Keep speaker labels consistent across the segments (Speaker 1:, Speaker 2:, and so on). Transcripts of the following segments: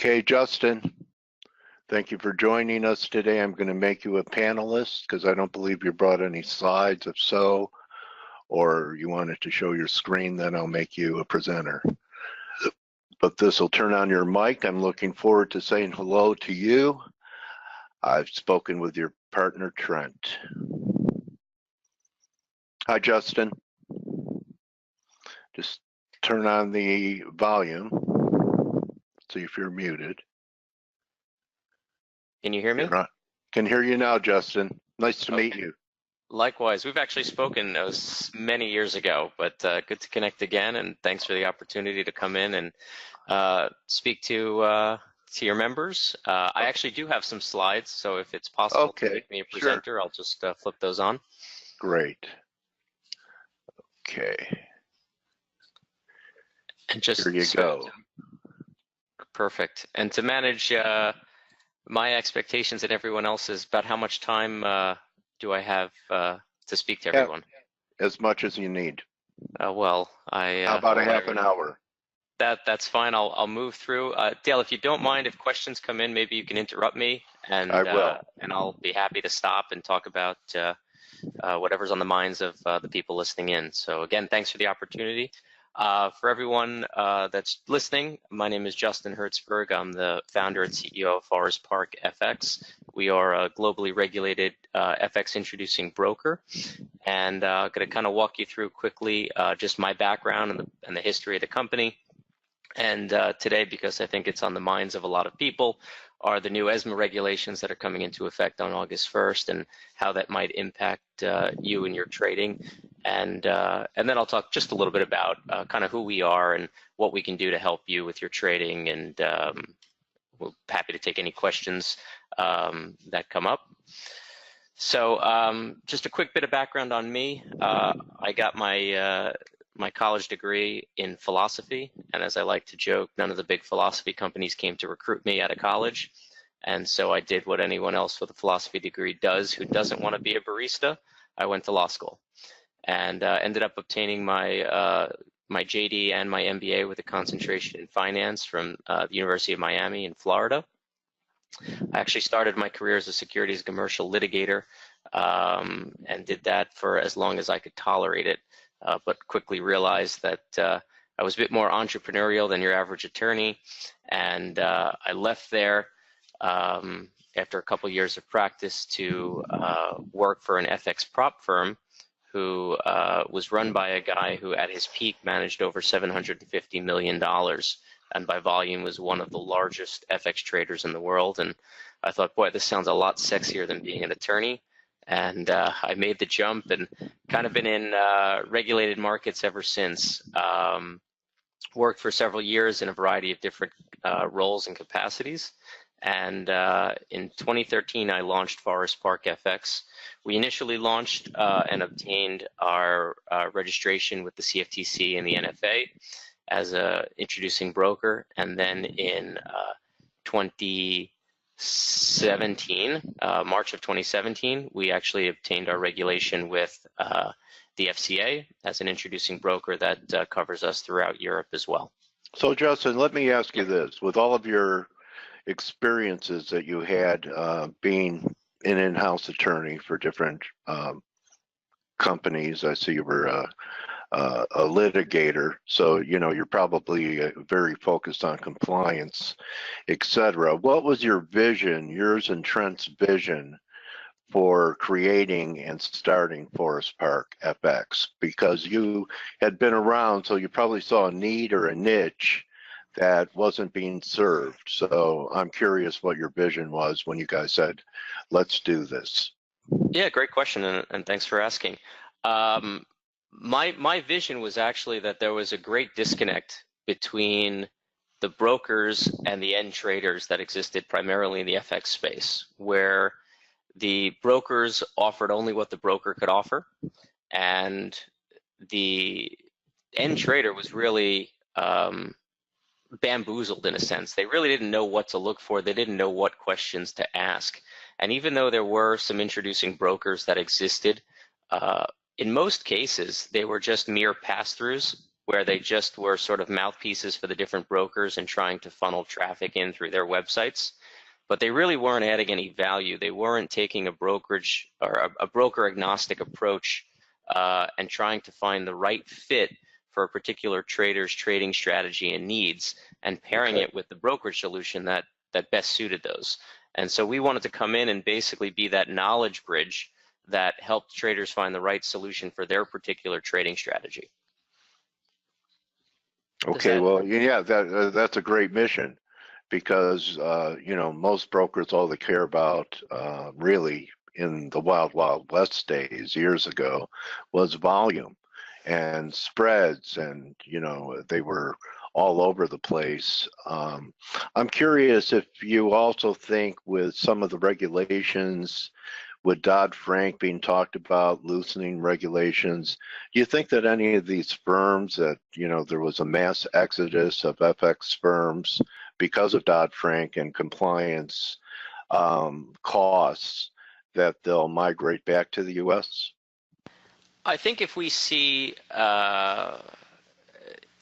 Speaker 1: Okay, Justin, thank you for joining us today. I'm going to make you a panelist because I don't believe you brought any slides. If so, or you wanted to show your screen, then I'll make you a presenter. But this will turn on your mic. I'm looking forward to saying hello to you. I've spoken with your partner, Trent. Hi, Justin. Just turn on the volume. See if you're muted.
Speaker 2: Can you hear me?
Speaker 1: Can hear you now, Justin. Nice to meet you.
Speaker 2: Likewise. We've actually spoken many years ago, but good to connect again, and thanks for the opportunity to come in and speak to your members. I actually do have some slides, so if it's possible to make me a presenter, sure. I'll just flip those on.
Speaker 1: Great. Okay.
Speaker 2: And just
Speaker 1: here you go.
Speaker 2: Perfect. And to manage my expectations and everyone else's, about how much time do I have to speak to everyone?
Speaker 1: As much as you need.
Speaker 2: Well,
Speaker 1: how about a half an hour?
Speaker 2: That's fine. I'll move through. Dale, if you don't mind, if questions come in, maybe you can interrupt me, and
Speaker 1: I will.
Speaker 2: And I'll be happy to stop and talk about whatever's on the minds of the people listening in. So again, thanks for the opportunity. For everyone that's listening, my name is Justin Hertzberg. I'm the founder and CEO of ForexAnalytix. We are a globally regulated FX introducing broker, and I'm going to kind of walk you through quickly just my background and the history of the company. And today, because I think it's on the minds of a lot of people, are the new ESMA regulations that are coming into effect on August 1st and how that might impact you and your trading. And then I'll talk just a little bit about kind of who we are and what we can do to help you with your trading. And we're happy to take any questions that come up. So just a quick bit of background on me. I got my college degree in philosophy, and as I like to joke, none of the big philosophy companies came to recruit me out of college, and so I did what anyone else with a philosophy degree does who doesn't want to be a barista. I went to law school and ended up obtaining my my JD and my MBA with a concentration in finance from the University of Miami in Florida. I actually started my career as a securities commercial litigator and did that for as long as I could tolerate it. But quickly realized that I was a bit more entrepreneurial than your average attorney, and I left there after a couple years of practice to work for an FX prop firm who was run by a guy who at his peak managed over $750 million, and by volume was one of the largest FX traders in the world. And I thought, boy, this sounds a lot sexier than being an attorney. And I made the jump and kind of been in regulated markets ever since. Worked for several years in a variety of different roles and capacities. And in 2013, I launched Forest Park FX. We initially launched and obtained our registration with the CFTC and the NFA as a introducing broker. And then in 2017, March of 2017, we actually obtained our regulation with the F.A.C.E as an introducing broker that covers us throughout Europe as well.
Speaker 1: So Justin, let me ask you this. With all of your experiences that you had being an in-house attorney for different companies, I see you were a litigator, so you know you're probably very focused on compliance, etc. What was your vision, yours and Trent's vision, for creating and starting Forest Park FX? Because you had been around, so you probably saw a need or a niche that wasn't being served. So I'm curious what your vision was when you guys said, let's do this.
Speaker 2: Yeah, great question, and thanks for asking. My vision was actually that there was a great disconnect between the brokers and the end traders that existed primarily in the FX space, where the brokers offered only what the broker could offer, and the end trader was really bamboozled in a sense. They really didn't know what to look for. They didn't know what questions to ask. And even though there were some introducing brokers that existed, in most cases, they were just mere pass-throughs where they just were sort of mouthpieces for the different brokers and trying to funnel traffic in through their websites. But they really weren't adding any value. They weren't taking a brokerage or a broker agnostic approach and trying to find the right fit for a particular trader's trading strategy and needs, and pairing it with the brokerage solution that best suited those. And so we wanted to come in and basically be that knowledge bridge that helped traders find the right solution for their particular trading strategy.
Speaker 1: Okay, well, yeah, that's a great mission, because you know, most brokers, all they care about really in the wild west days years ago was volume and spreads, and you know, they were all over the place. I'm curious if you also think with some of the regulations, with Dodd-Frank being talked about, loosening regulations, do you think that any of these firms that, you know, there was a mass exodus of FX firms because of Dodd-Frank and compliance costs, that they'll migrate back to the U.S.?
Speaker 2: I think if we see a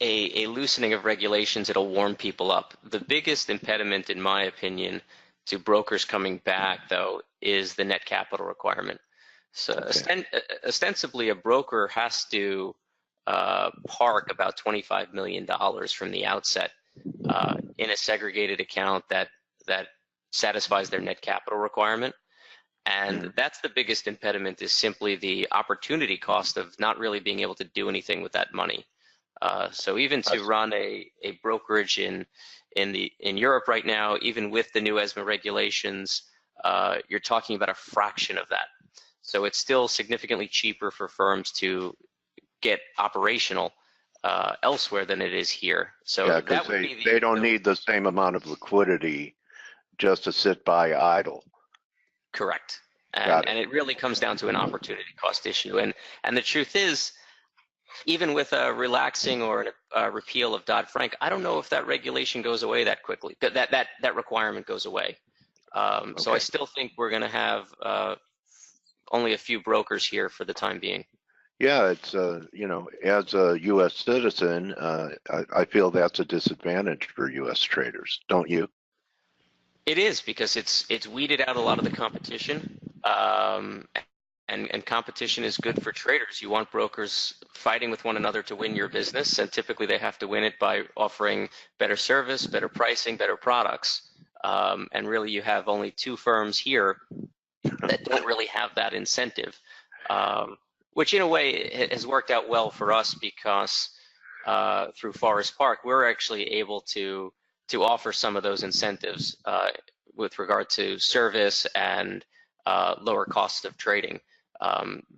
Speaker 2: loosening of regulations, it'll warm people up. The biggest impediment, in my opinion, to brokers coming back, though, is the net capital requirement. So ostensibly, a broker has to park about $25 million from the outset in a segregated account that satisfies their net capital requirement. And that's the biggest impediment, is simply the opportunity cost of not really being able to do anything with that money. So even to run a brokerage in Europe right now, even with the new ESMA regulations, you're talking about a fraction of that. So it's still significantly cheaper for firms to get operational elsewhere than it is here. So
Speaker 1: yeah, because they don't need the same amount of liquidity just to sit by idle.
Speaker 2: Correct. And it really comes down to an opportunity cost issue. And the truth is, even with a relaxing or a repeal of Dodd-Frank, I don't know if that regulation goes away that quickly. That requirement goes away. So I still think we're going to have only a few brokers here for the time being.
Speaker 1: Yeah, it's you know, as a U.S. citizen, I feel that's a disadvantage for U.S. traders, don't you?
Speaker 2: It is, because it's weeded out a lot of the competition. And competition is good for traders. You want brokers fighting with one another to win your business, and typically they have to win it by offering better service, better pricing, better products. And really, you have only two firms here that don't really have that incentive, which in a way has worked out well for us, because through Forest Park, we're actually able to offer some of those incentives with regard to service and lower cost of trading.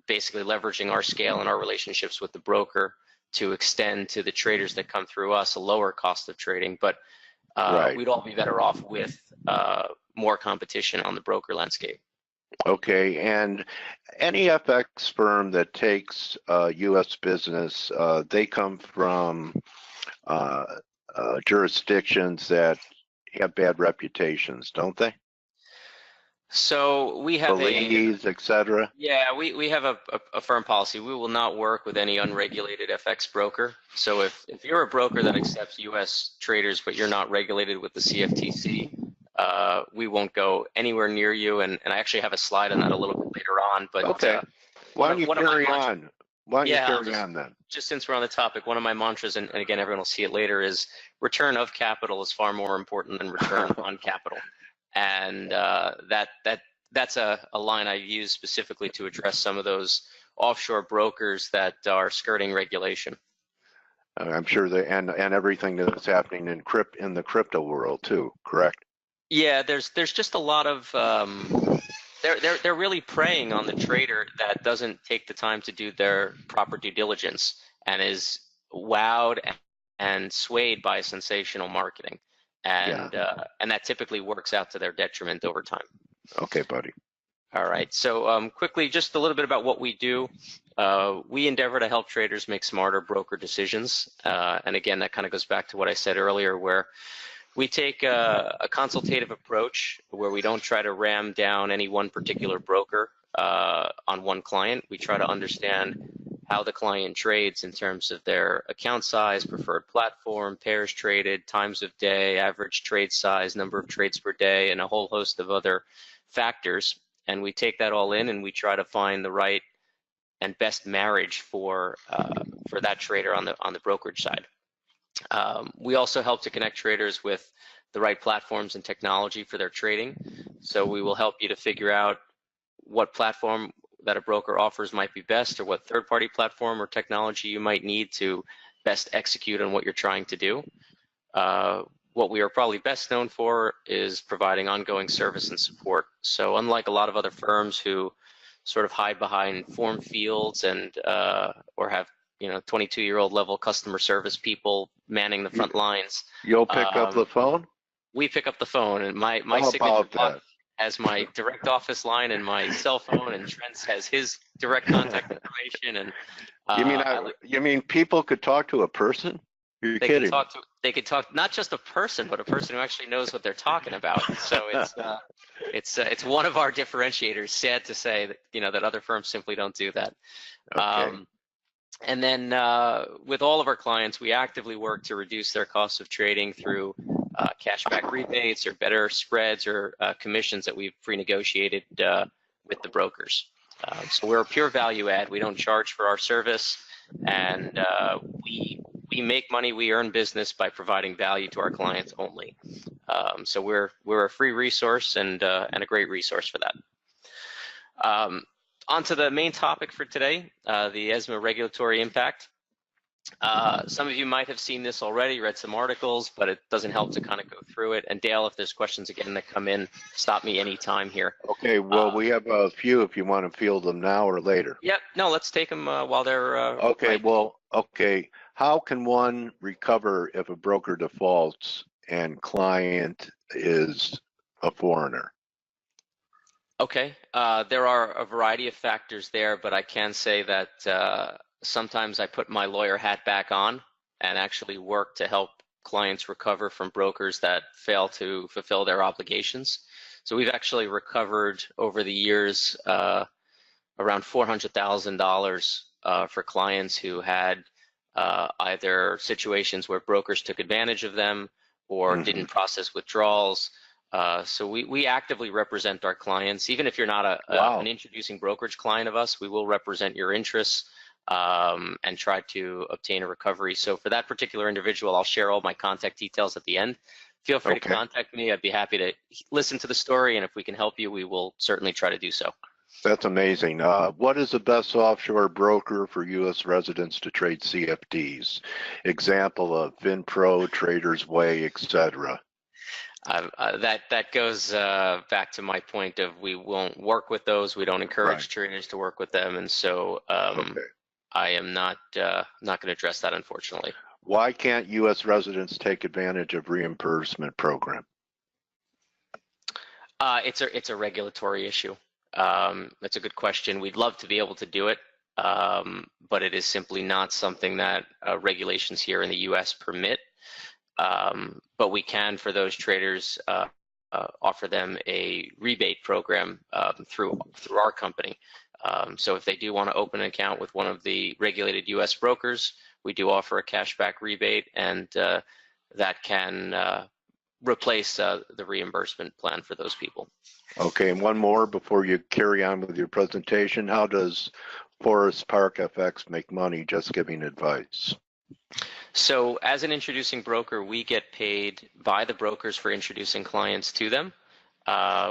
Speaker 2: Basically leveraging our scale and our relationships with the broker to extend to the traders that come through us a lower cost of trading. But we'd all be better off with more competition on the broker landscape.
Speaker 1: Okay, and any FX firm that takes U.S. business, they come from jurisdictions that have bad reputations, don't they?
Speaker 2: So we have
Speaker 1: Belize, etc.
Speaker 2: Yeah, we have a firm policy. We will not work with any unregulated FX broker. So if you're a broker that accepts U.S. traders, but you're not regulated with the CFTC, we won't go anywhere near you. And I actually have a slide on that a little bit later on. But
Speaker 1: why don't you carry on? Why don't you carry on then?
Speaker 2: Just since we're on the topic, one of my mantras, and again, everyone will see it later, is return of capital is far more important than return on capital. And that's a line I use specifically to address some of those offshore brokers that are skirting regulation.
Speaker 1: I'm sure and everything that's happening in the crypto world too, correct?
Speaker 2: Yeah, there's just a lot of they're really preying on the trader that doesn't take the time to do their proper due diligence and is wowed and swayed by sensational marketing. And that typically works out to their detriment over time.
Speaker 1: Okay, buddy.
Speaker 2: All right. So quickly, just a little bit about what we do. We endeavor to help traders make smarter broker decisions. And again, that kind of goes back to what I said earlier, where we take a consultative approach where we don't try to ram down any one particular broker on one client. We try to understand how the client trades in terms of their account size, preferred platform, pairs traded, times of day, average trade size, number of trades per day, and a whole host of other factors. And we take that all in and we try to find the right and best marriage for that trader on the brokerage side. We also help to connect traders with the right platforms and technology for their trading. So we will help you to figure out what platform that a broker offers might be best, or what third-party platform or technology you might need to best execute on what you're trying to do. What we are probably best known for is providing ongoing service and support. So unlike a lot of other firms who sort of hide behind form fields and or have 22-year-old level customer service people manning the front lines,
Speaker 1: you'll pick up the phone?
Speaker 2: We pick up the phone, and my signature block has my direct office line and my cell phone, and Trent has his direct contact information. And
Speaker 1: you mean people could talk to a person? You're kidding.
Speaker 2: They could talk not just a person, but a person who actually knows what they're talking about. So it's one of our differentiators. Sad to say that that other firms simply don't do that.
Speaker 1: Okay.
Speaker 2: And then with all of our clients, we actively work to reduce their costs of trading through cashback rebates or better spreads or commissions that we've pre-negotiated with the brokers. So we're a pure value add. We don't charge for our service, and we make money, we earn business by providing value to our clients only. So we're a free resource and a great resource for that. On to the main topic for today, the ESMA regulatory impact. Some of you might have seen this already, read some articles, but it doesn't help to kind of go through it. And Dale, if there's questions again that come in, stop me anytime here.
Speaker 1: Okay, well, we have a few if you want to field them now or later.
Speaker 2: Yep, no, let's take them while they're
Speaker 1: okay, okay. How can one recover if a broker defaults and client is a foreigner?
Speaker 2: Okay, there are a variety of factors there, but I can say that sometimes I put my lawyer hat back on and actually work to help clients recover from brokers that fail to fulfill their obligations. So we've actually recovered over the years around $400,000 for clients who had either situations where brokers took advantage of them or didn't process withdrawals. So we actively represent our clients. Even if you're not an introducing brokerage client of us, we will represent your interests and try to obtain a recovery. So for that particular individual, I'll share all my contact details at the end. Feel free to contact me. I'd be happy to listen to the story, and if we can help you, we will certainly try to do so.
Speaker 1: That's amazing. What is the best offshore broker for U.S. residents to trade CFDs? Example of FinPro, Traders Way, etc.
Speaker 2: That goes back to my point of we won't work with those. We don't encourage traders to work with them, and so I am not going to address that, unfortunately.
Speaker 1: Why can't U.S. residents take advantage of reimbursement program?
Speaker 2: It's a regulatory issue. That's a good question. We'd love to be able to do it, but it is simply not something that regulations here in the U.S. permit. But we can, for those traders, offer them a rebate program through our company. So if they do want to open an account with one of the regulated U.S. brokers, we do offer a cashback rebate, and that can replace the reimbursement plan for those people.
Speaker 1: Okay, and one more before you carry on with your presentation. How does Forest Park FX make money just giving advice?
Speaker 2: So as an introducing broker, we get paid by the brokers for introducing clients to them.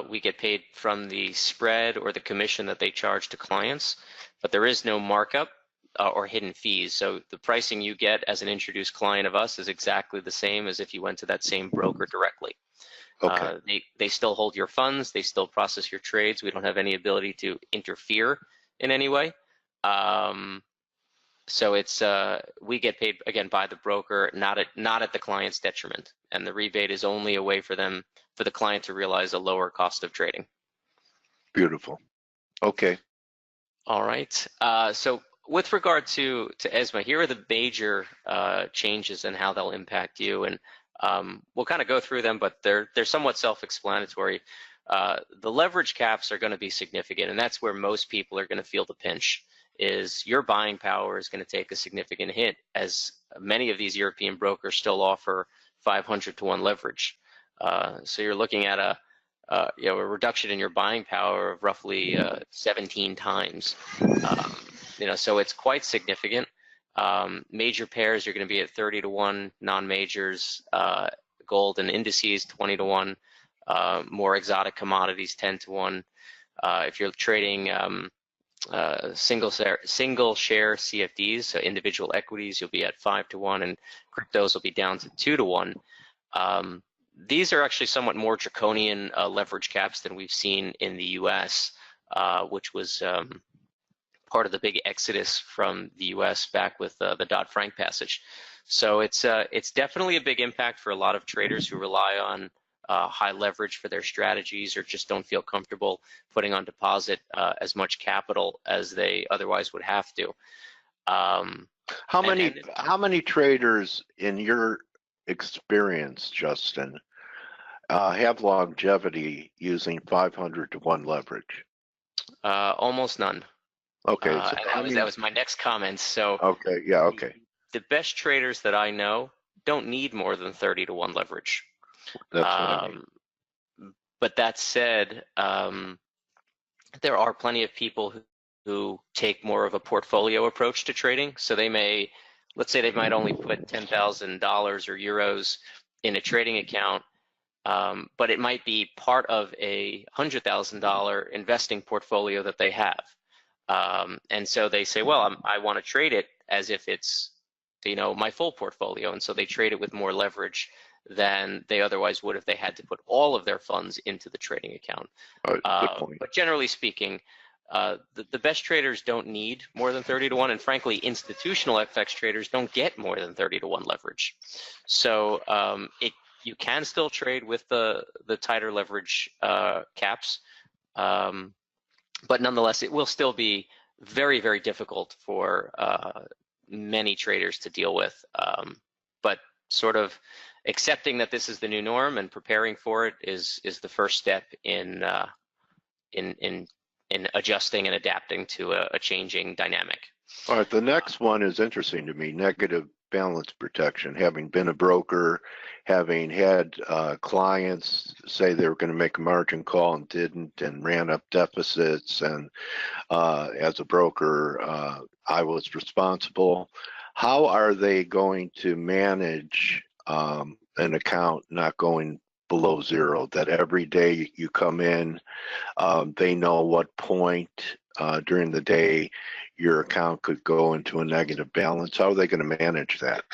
Speaker 2: We get paid from the spread or the commission that they charge to clients, but there is no markup or hidden fees. So the pricing you get as an introduced client of us is exactly the same as if you went to that same broker directly. Okay. They still hold your funds, they still process your trades. We don't have any ability to interfere in any way. So it's we get paid again by the broker, not at the client's detriment, and the rebate is only a way for the client to realize a lower cost of trading.
Speaker 1: Beautiful. Okay.
Speaker 2: All right. So with regard to ESMA, here are the major changes and how they'll impact you, and we'll kind of go through them, but they're somewhat self-explanatory. The leverage caps are going to be significant, and that's where most people are going to feel the pinch. is your buying power is going to take a significant hit, as many of these European brokers still offer 500 to 1 leverage. So you're looking at a reduction in your buying power of roughly 17 times. So it's quite significant. Major pairs, you're going to be at 30 to 1, non-majors, gold and indices 20 to 1, more exotic commodities 10 to 1. If you're trading single share CFDs, so individual equities, you'll be at 5 to 1, and cryptos will be down to 2 to 1. These are actually somewhat more draconian leverage caps than we've seen in the US, which was part of the big exodus from the US back with the Dodd-Frank passage. So it's definitely a big impact for a lot of traders who rely on high leverage for their strategies, or just don't feel comfortable putting on deposit as much capital as they otherwise would have to.
Speaker 1: How many traders, in your experience, Justin, have longevity using 500 to 1 leverage?
Speaker 2: Almost none.
Speaker 1: Okay, so
Speaker 2: and that was my next comment. So
Speaker 1: okay, yeah, okay.
Speaker 2: The best traders that I know don't need more than 30 to 1 leverage.
Speaker 1: That's what I mean.
Speaker 2: But that said, there are plenty of people who take more of a portfolio approach to trading. So they may, let's say they might only put $10,000 or euros in a trading account, but it might be part of a $100,000 investing portfolio that they have. And so they say, well, I want to trade it as if it's, my full portfolio. And so they trade it with more leverage than they otherwise would if they had to put all of their funds into the trading account.
Speaker 1: Good point.
Speaker 2: But generally speaking, the best traders don't need more than 30 to 1, and frankly, institutional FX traders don't get more than 30 to 1 leverage. So you can still trade with the tighter leverage caps, but nonetheless, it will still be very, very difficult for many traders to deal with. But sort of accepting that this is the new norm and preparing for it is the first step in adjusting and adapting to a changing dynamic.
Speaker 1: All right, the next one is interesting to me: negative balance protection. Having been a broker, having had clients say they were going to make a margin call and didn't, and ran up deficits, and as a broker, I was responsible. How are they going to manage an account not going below zero, that every day you come in, they know what point during the day your account could go into a negative balance? How are they going to manage that?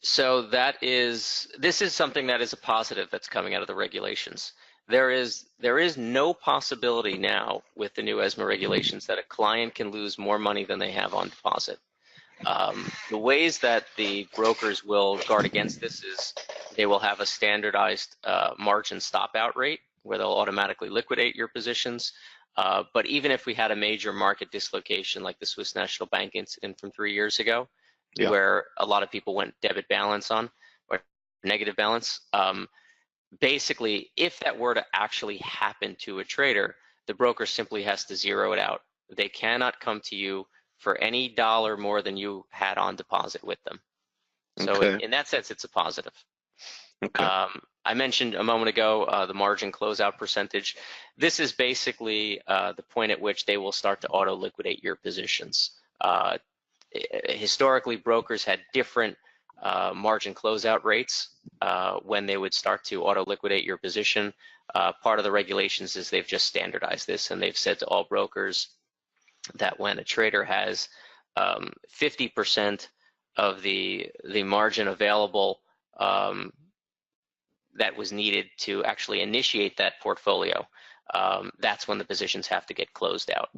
Speaker 2: So this is something that is a positive that's coming out of the regulations. There is no possibility now with the new ESMA regulations that a client can lose more money than they have on deposit. The ways that the brokers will guard against this is they will have a standardized margin stop out rate where they'll automatically liquidate your positions. But even if we had a major market dislocation like the Swiss National Bank incident from 3 years ago, where a lot of people went debit balance on, or negative balance, basically, if that were to actually happen to a trader, the broker simply has to zero it out. They cannot come to you for any dollar more than you had on deposit with them. So in that sense, it's a positive.
Speaker 1: Okay.
Speaker 2: I mentioned a moment ago the margin closeout percentage. This is basically the point at which they will start to auto liquidate your positions. Historically, brokers had different margin closeout rates when they would start to auto liquidate your position. Part of the regulations is they've just standardized this, and they've said to all brokers that when a trader has 50% of the margin available that was needed to actually initiate that portfolio, that's when the positions have to get closed out.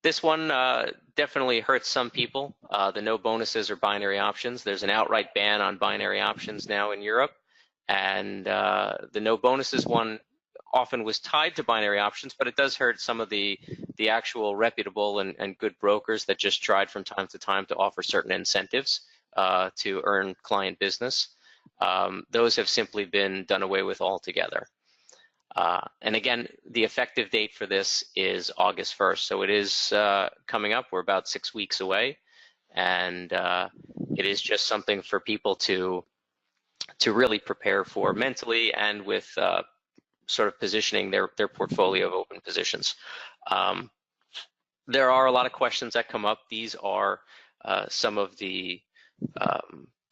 Speaker 2: This one definitely hurts some people, the no bonuses or binary options. There's an outright ban on binary options now in Europe, and the no bonuses one often was tied to binary options, but it does hurt some of the actual reputable and good brokers that just tried from time to time to offer certain incentives to earn client business. Those have simply been done away with altogether. And again, the effective date for this is August 1st. So it is coming up. We're about 6 weeks away. And it is just something for people to really prepare for mentally and with sort of positioning their portfolio of open positions. There are a lot of questions that come up. These are some of the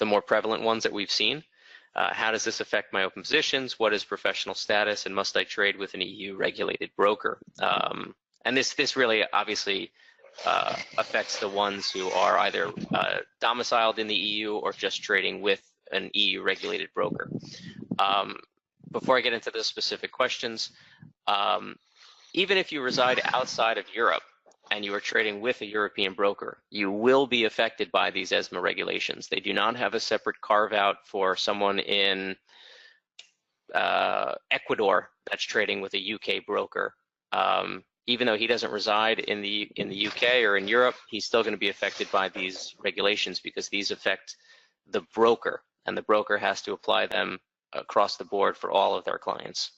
Speaker 2: more prevalent ones that we've seen. How does this affect my open positions? What is professional status, and must I trade with an EU regulated broker? And this really obviously affects the ones who are either domiciled in the EU or just trading with an EU regulated broker. Before I get into the specific questions, even if you reside outside of Europe and you are trading with a European broker, you will be affected by these ESMA regulations. They do not have a separate carve out for someone in Ecuador that's trading with a UK broker. Even though he doesn't reside in the UK or in Europe, he's still going to be affected by these regulations because these affect the broker, and the broker has to apply them across the board for all of their clients.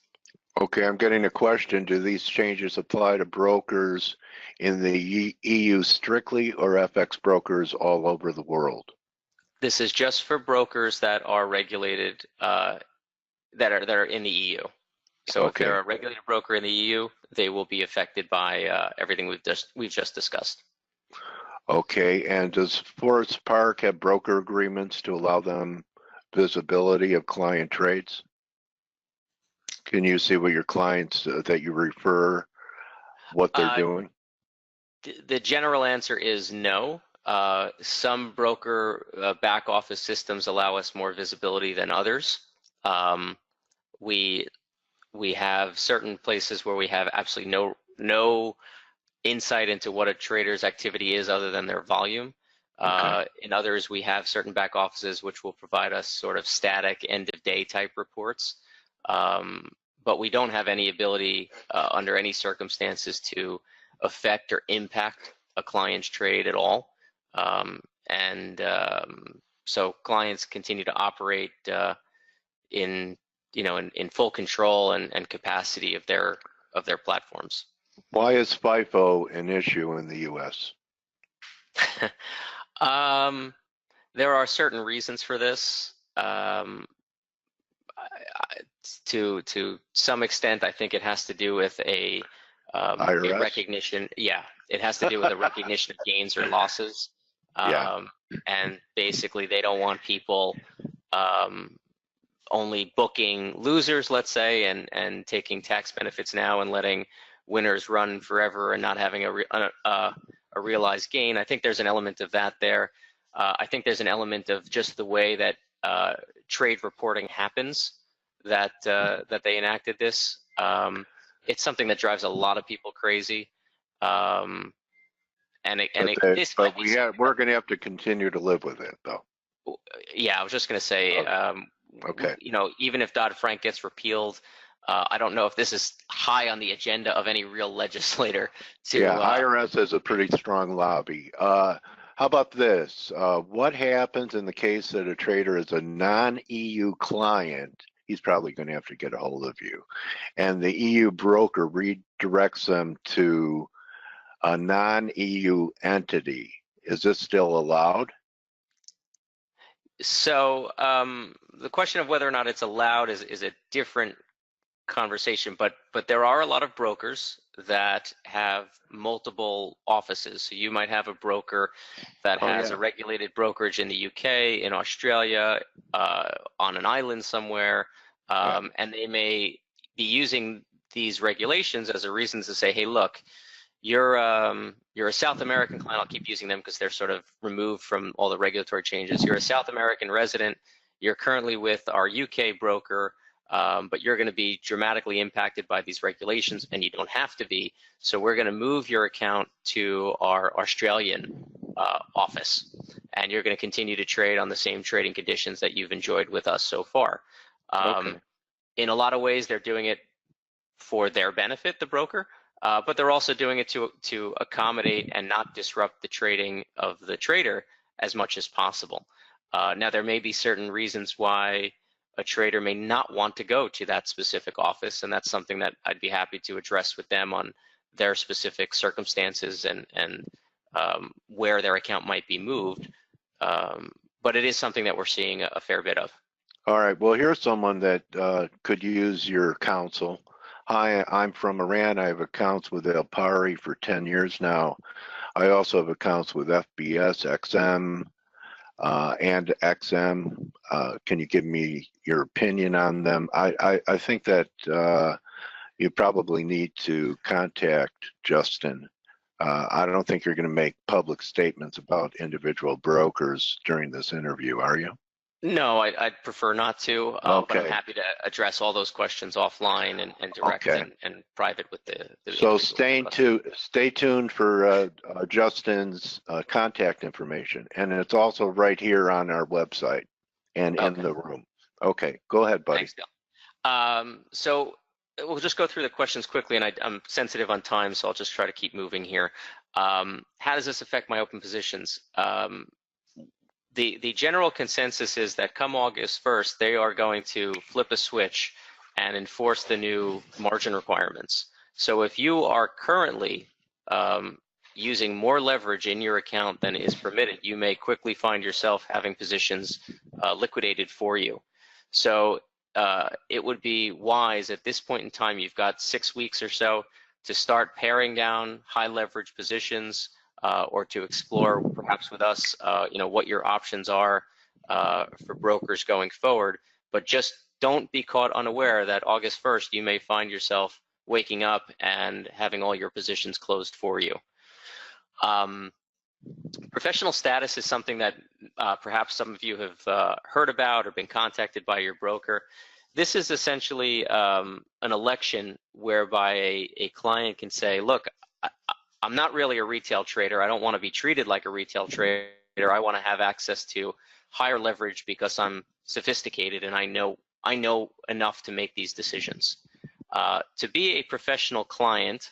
Speaker 1: Okay, I'm getting a question. Do these changes apply to brokers in the EU strictly, or FX brokers all over the world?
Speaker 2: This is just for brokers that are regulated, that are in the EU. So if they're a regulated broker in the EU, they will be affected by everything we've just discussed.
Speaker 1: Okay, and does Forest Park have broker agreements to allow them visibility of client trades? Can you see what your clients that you refer, what they're doing?
Speaker 2: The general answer is no. Some broker back office systems allow us more visibility than others. We have certain places where we have absolutely no insight into what a trader's activity is other than their volume. Okay. In others, we have certain back offices which will provide us sort of static end of day type reports. But we don't have any ability under any circumstances to affect or impact a client's trade at all. So clients continue to operate in full control and capacity of their platforms.
Speaker 1: Why is FIFO an issue in the U.S.?
Speaker 2: There are certain reasons for this. To some extent, I think it has to do with a recognition. Yeah, it has to do with a recognition of gains or losses. And basically, they don't want people only booking losers, let's say, and taking tax benefits now and letting winners run forever and not having a realized gain. I think there's an element of that there. I think there's an element of just the way that trade reporting happens that they enacted this. It's something that drives a lot of people crazy. We're
Speaker 1: going to have to continue to live with it, though.
Speaker 2: Yeah, I was just going to say,
Speaker 1: okay.
Speaker 2: Even if Dodd-Frank gets repealed, I don't know if this is high on the agenda of any real legislator.
Speaker 1: IRS has a pretty strong lobby. How about this? What happens in the case that a trader is a non-EU client? He's probably going to have to get a hold of you. And the EU broker redirects them to a non-EU entity. Is this still allowed?
Speaker 2: So the question of whether or not it's allowed is a different conversation, but there are a lot of brokers that have multiple offices. So you might have a broker that has a regulated brokerage in the UK, in Australia, on an island somewhere, and they may be using these regulations as a reason to say, hey, look, you're a South American client. I'll keep using them because they're sort of removed from all the regulatory changes. You're a South American resident. You're currently with our UK broker, but you're going to be dramatically impacted by these regulations, and you don't have to be. So we're going to move your account to our Australian office, and you're going to continue to trade on the same trading conditions that you've enjoyed with us so far. In a lot of ways, they're doing it for their benefit, the broker, but they're also doing it to accommodate and not disrupt the trading of the trader as much as possible. Now, there may be certain reasons why a trader may not want to go to that specific office, and that's something that I'd be happy to address with them on their specific circumstances and where their account might be moved. But it is something that we're seeing a fair bit of.
Speaker 1: All right, well, here's someone that could use your counsel. Hi, I'm from Iran. I have accounts with Alpari for 10 years now. I also have accounts with FBS, XM, and XM. Can you give me your opinion on them? I think that you probably need to contact Justin. I don't think you're going to make public statements about individual brokers during this interview, are you?
Speaker 2: No, I'd prefer not to,
Speaker 1: Okay.
Speaker 2: but I'm happy to address all those questions offline and direct and private with the
Speaker 1: so stay tuned for Justin's contact information, and it's also right here on our website and in the room. Okay, go ahead, buddy.
Speaker 2: Thanks, Dale. So we'll just go through the questions quickly, and I'm sensitive on time, so I'll just try to keep moving here. How does this affect my open positions? The general consensus is that come August 1st, they are going to flip a switch and enforce the new margin requirements. So if you are currently using more leverage in your account than is permitted, you may quickly find yourself having positions liquidated for you. So it would be wise at this point in time, you've got 6 weeks or so to start paring down high leverage positions, or to explore perhaps with us, what your options are for brokers going forward. But just don't be caught unaware that August 1st, you may find yourself waking up and having all your positions closed for you. Professional status is something that perhaps some of you have heard about or been contacted by your broker. This is essentially an election whereby a client can say, look, I'm not really a retail trader. I don't want to be treated like a retail trader. I want to have access to higher leverage because I'm sophisticated and I know enough to make these decisions. To be a professional client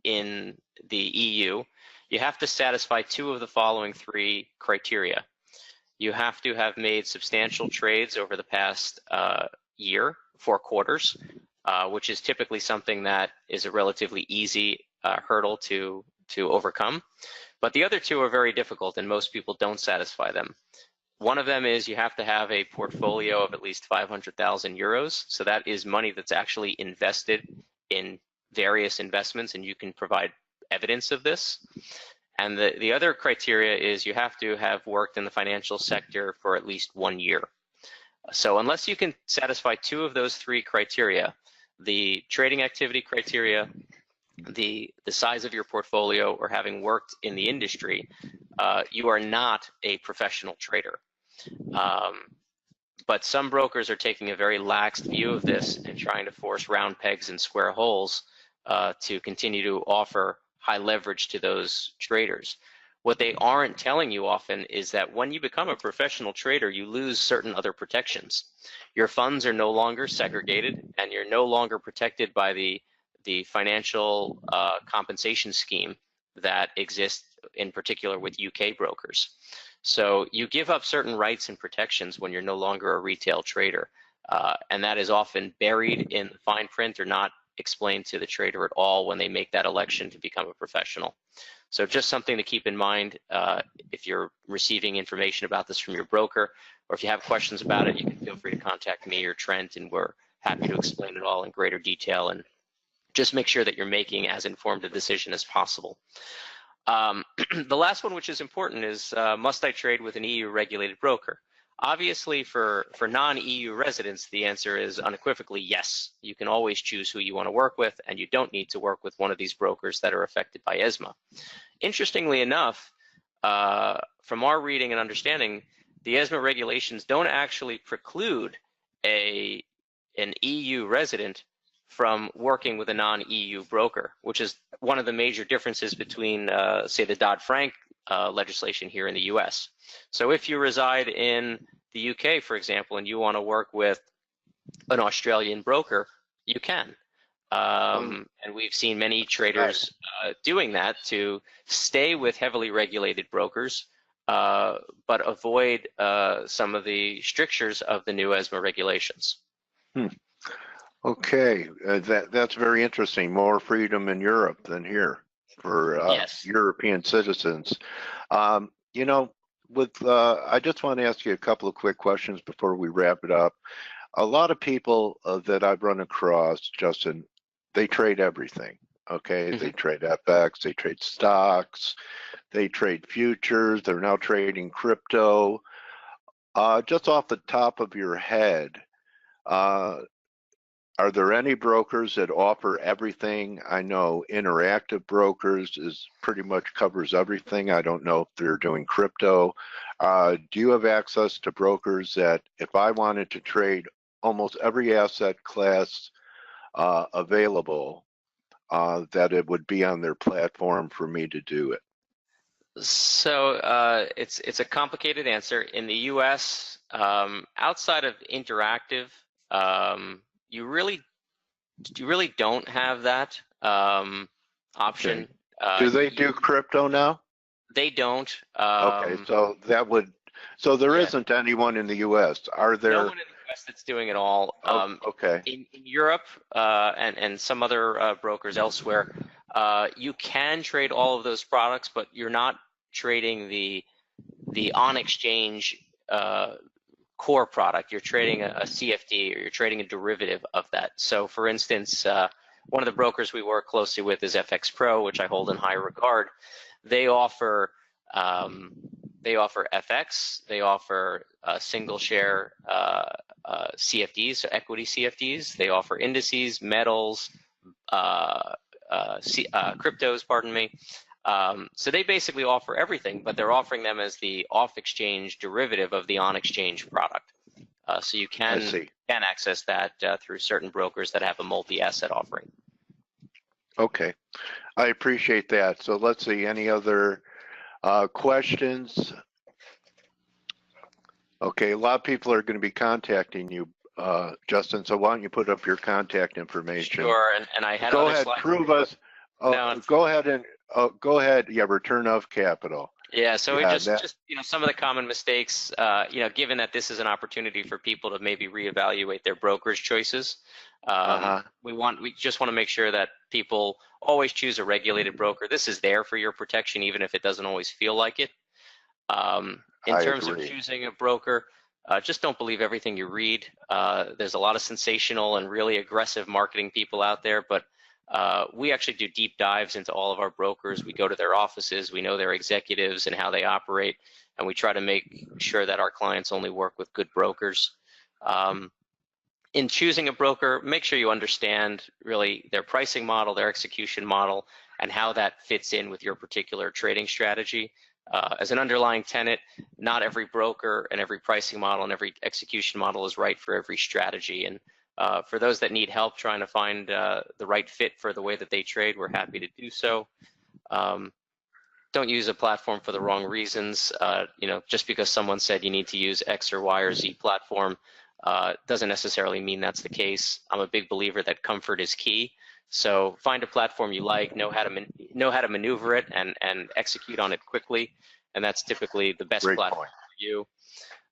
Speaker 2: in the EU, you have to satisfy 2 of the following 3 criteria. You have to have made substantial trades over the past year, 4 quarters, which is typically something that is a relatively easy hurdle to overcome. But the other 2 are very difficult and most people don't satisfy them. One of them is you have to have a portfolio of at least 500,000 euros. So that is money that's actually invested in various investments, and you can provide evidence of this. And the other criteria is you have to have worked in the financial sector for at least 1 year. So unless you can satisfy 2 of those 3 criteria, the trading activity criteria, the size of your portfolio, or having worked in the industry, you are not a professional trader. But some brokers are taking a very lax view of this and trying to force round pegs and square holes to continue to offer high leverage to those traders. What they aren't telling you often is that when you become a professional trader, you lose certain other protections. Your funds are no longer segregated, and you're no longer protected by the financial compensation scheme that exists in particular with UK brokers. So you give up certain rights and protections when you're no longer a retail trader, and that is often buried in the fine print or not explained to the trader at all when they make that election to become a professional. So just something to keep in mind if you're receiving information about this from your broker, or if you have questions about it, you can feel free to contact me or Trent, and we're happy to explain it all in greater detail and just make sure that you're making as informed a decision as possible. The last one, which is important, is must I trade with an EU regulated broker? Obviously, for non-EU residents, the answer is unequivocally yes. You can always choose who you want to work with, and you don't need to work with one of these brokers that are affected by ESMA. Interestingly enough, from our reading and understanding, the ESMA regulations don't actually preclude an EU resident from working with a non-EU broker, which is one of the major differences between, say, the Dodd-Frank legislation here in the US. So if you reside in the UK, for example, and you want to work with an Australian broker, you can. And we've seen many traders doing that to stay with heavily regulated brokers but avoid some of the strictures of the new ESMA regulations.
Speaker 1: Okay, that's very interesting. More freedom in Europe than here for
Speaker 2: Yes.
Speaker 1: European citizens. You know, I just want to ask you a couple of quick questions before we wrap it up. A lot of people that I've run across, Justin, they trade everything. Okay, they trade FX, they trade stocks, they trade futures, they're now trading crypto. Just off the top of your head, are there any brokers that offer everything? I know Interactive Brokers pretty much covers everything. I don't know if they're doing crypto. Do you have access to brokers that if I wanted to trade almost every asset class available, that it would be on their platform for me to do it?
Speaker 2: So it's a complicated answer. In the U.S., outside of Interactive, you really don't have that option.
Speaker 1: Okay. Do they do crypto now?
Speaker 2: They don't.
Speaker 1: Okay, so there isn't anyone in the U.S. Are there?
Speaker 2: No one in the U.S. that's doing it all.
Speaker 1: Okay.
Speaker 2: In Europe and some other brokers elsewhere, you can trade all of those products, but you're not trading the on-exchange core product. You're trading a CFD, or you're trading a derivative of that. So for instance, one of the brokers we work closely with is FX Pro, which I hold in high regard. They offer FX, they offer single share CFDs, so equity CFDs. They offer indices, metals, cryptos, pardon me. So they basically offer everything, but they're offering them as the off-exchange derivative of the on-exchange product. So you can access that through certain brokers that have a multi-asset offering.
Speaker 1: Okay, I appreciate that. So let's see, any other questions? Okay, a lot of people are going to be contacting you, Justin, so why don't you put up your contact information?
Speaker 2: Sure, and I had
Speaker 1: go
Speaker 2: other
Speaker 1: ahead,
Speaker 2: slides.
Speaker 1: prove us. Go ahead. Yeah, return of capital.
Speaker 2: Yeah, so we just some of the common mistakes. Given that this is an opportunity for people to maybe reevaluate their brokerage choices, we just want to make sure that people always choose a regulated broker. This is there for your protection, even if it doesn't always feel like it. In terms of choosing a broker, just don't believe everything you read. There's a lot of sensational and really aggressive marketing people out there, but we actually do deep dives into all of our brokers. We go to their offices, we know their executives and how they operate, and we try to make sure that our clients only work with good brokers. In choosing a broker, make sure you understand really their pricing model, their execution model, and how that fits in with your particular trading strategy. As an underlying tenet, not every broker and every pricing model and every execution model is right for every strategy. And for those that need help trying to find the right fit for the way that they trade, we're happy to do so. Don't use a platform for the wrong reasons. Just because someone said you need to use X or Y or Z platform doesn't necessarily mean that's the case. I'm a big believer that comfort is key. So find a platform you like, know how to maneuver it and execute on it quickly, and that's typically the best platform for you.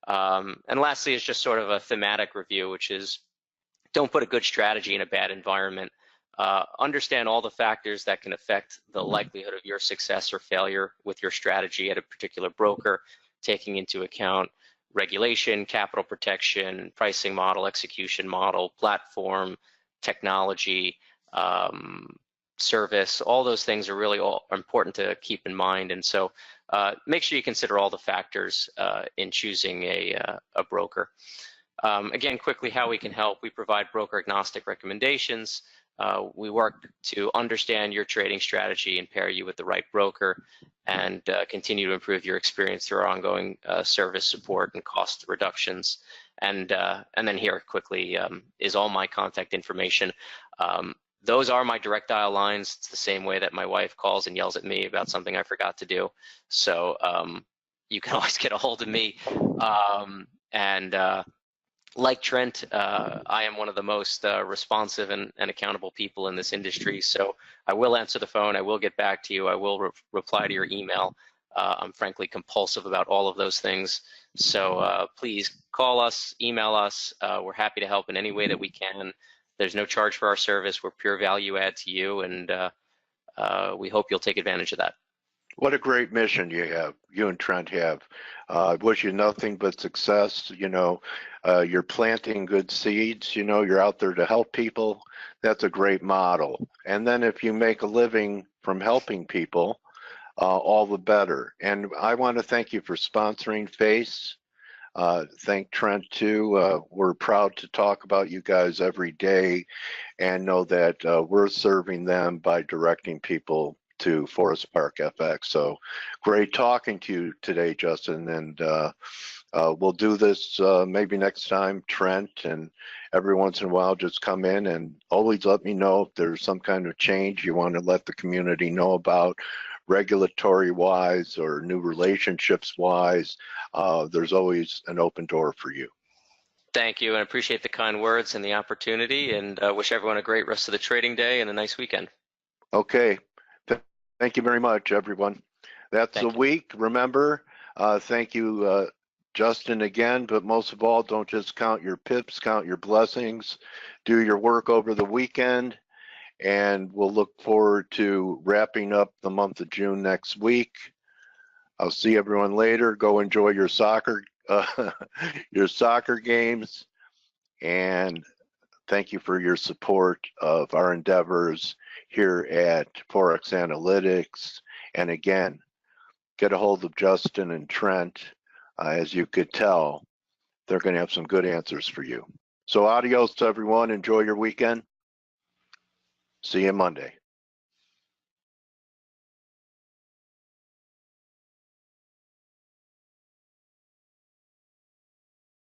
Speaker 2: And lastly is just sort of a thematic review, which is don't put a good strategy in a bad environment. Understand all the factors that can affect the likelihood of your success or failure with your strategy at a particular broker, taking into account regulation, capital protection, pricing model, execution model, platform, technology, service. All those things are really important to keep in mind. And so make sure you consider all the factors in choosing a broker. Again, quickly, how we can help. We provide broker agnostic recommendations. We work to understand your trading strategy and pair you with the right broker, and continue to improve your experience through our ongoing service support and cost reductions. And then here quickly is all my contact information. Those are my direct dial lines. It's the same way that my wife calls and yells at me about something I forgot to do. So you can always get a hold of me. Like Trent, I am one of the most responsive and accountable people in this industry. So I will answer the phone. I will get back to you. I will reply to your email. I'm frankly compulsive about all of those things. So please call us, email us. We're happy to help in any way that we can. There's no charge for our service. We're pure value add to you, and we hope you'll take advantage of that.
Speaker 1: What a great mission you and Trent have. I wish you nothing but success. You're planting good seeds, you're out there to help people. That's a great model. And then if you make a living from helping people, all the better. And I want to thank you for sponsoring F.A.C.E. Thank Trent too. We're proud to talk about you guys every day and know that we're serving them by directing people to Forest Park FX. So great talking to you today, Justin, and we'll do this maybe next time, Trent, and every once in a while just come in and always let me know if there's some kind of change you want to let the community know about, regulatory wise or new relationships wise. There's always an open door for you.
Speaker 2: Thank you, and appreciate the kind words and the opportunity, and wish everyone a great rest of the trading day and a nice weekend.
Speaker 1: Okay. Thank you very much, everyone. That's the week. Remember, thank you, Justin, again, but most of all, don't just count your pips, count your blessings. Do your work over the weekend, and we'll look forward to wrapping up the month of June next week. I'll see everyone later. Go enjoy your soccer games, and thank you for your support of our endeavors here at ForexAnalytix. And again, get a hold of Justin and Trent. As you could tell, they're going to have some good answers for you. So adios to everyone. Enjoy your weekend. See you Monday.